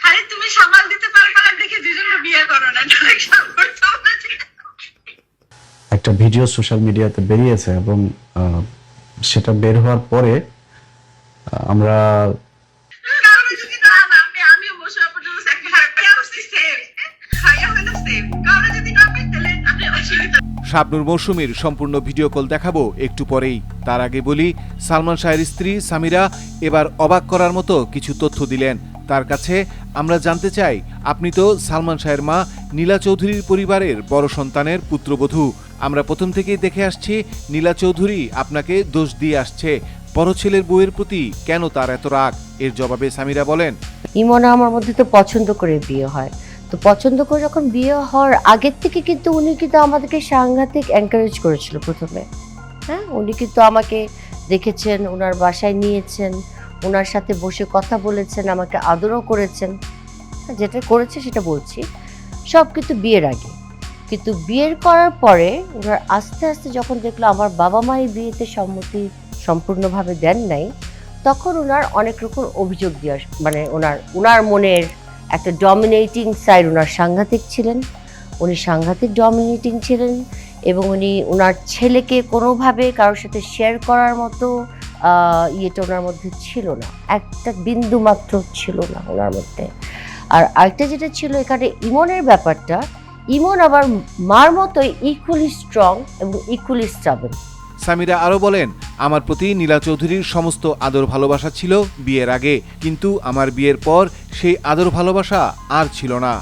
খালি তুমি সামাল দিতে পারবে না দেখে দুজন বিয়ে করো না, করতে হবে। একটা ভিডিও সোশ্যাল মিডিয়াতে বেরিয়েছে এবং সেটা বের হওয়ার পরে আমরা শাবনূর মৌসুমীর সম্পূর্ণ ভিডিও কল দেখাবো একটু পরেই। তার আগে বলি, সালমান শাহের স্ত্রী সামিরা এবার অবাক করার মতো কিছু তথ্য দিলেন। তার কাছে আমরা জানতে চাই, আপনি তো সালমান শাহের মা নীলা চৌধুরীর পরিবারের বড় সন্তানের পুত্রবধূ। আমরা প্রথম থেকেই দেখে আসছি নীলা চৌধুরী আপনাকে দোষ দিয়ে আসছে। বড় ছেলের বউয়ের প্রতি কেন তার এত রাগ? এর জবাবে সামিরা বলেন, ইমন আমার মধ্যে তো পছন্দ করে বিয়ে হয়, তো পছন্দ করে যখন বিয়ে হওয়ার আগের থেকে কিন্তু উনি কিন্তু আমাদেরকে সাংঘাতিক এনকারেজ করেছিল প্রথমে। হ্যাঁ, উনি কিন্তু আমাকে দেখেছেন, ওনার বাসায় নিয়েছেন, ওনার সাথে বসে কথা বলেছেন, আমাকে আদরও করেছেন। যেটা করেছে সেটা বলছি, সব কিন্তু বিয়ের আগে। কিন্তু বিয়ের করার পরে ওনার আস্তে আস্তে যখন দেখলো আমার বাবা মা এই বিয়েতে সম্মতি সম্পূর্ণভাবে দেন নাই, তখন ওনার অনেক রকম অভিযোগ দিয়ে মানে ওনার মনের একটা ডমিনেটিং সাইড, ওনার সাংঘাতিক ছিলেন, উনি সাংঘাতিক ডমিনেটিং ছিলেন এবং উনি ওনার ছেলেকে কোনোভাবে কারোর সাথে শেয়ার করার মতো ইয়েটা ওনার মধ্যে ছিল না, একটা বিন্দু মাত্র ছিল না ওনার মধ্যে। আর আরেকটা যেটা ছিল এখানে ইমনের ব্যাপারটা, ইমন আবার মার মতোই ইকুয়ালি স্ট্রং এবং ইকুয়ালি স্টেবল। সামিরা আরও বলেন, আমার প্রতি নীলা চৌধুরীর সমস্ত আদর ভালোবাসা ছিল বিয়ের আগে, কিন্তু আমার বিয়ের পর সেই আদর ভালোবাসা আর ছিল না।